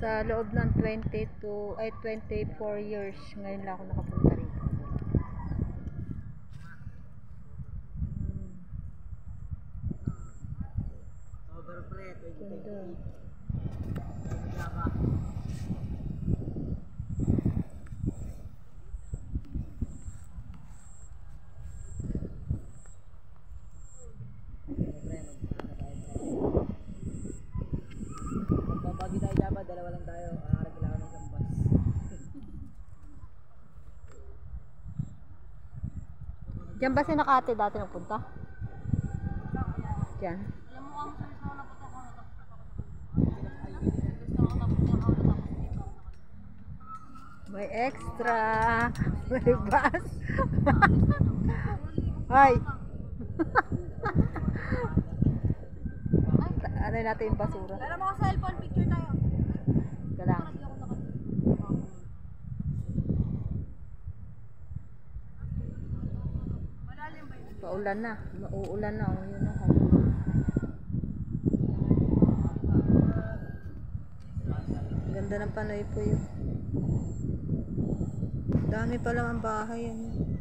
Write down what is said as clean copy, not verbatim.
Sa loob ng 24 years ngayon lang ako nakapunta rito. Ganda. Pagi tayo dapat, dalawa lang tayo. Kailangan ng isang bus. Diyan ba si Nakate dati nagpunta? Diyan. May extra. May bus. Ay. Ano natin yung basura? Alam mo, cellphone picture tayo. Galang. Paulan na. Mauulan na. Oh, yun ako. Ganda ng Panoy po yun. Dami pa lang ang bahay. Yan.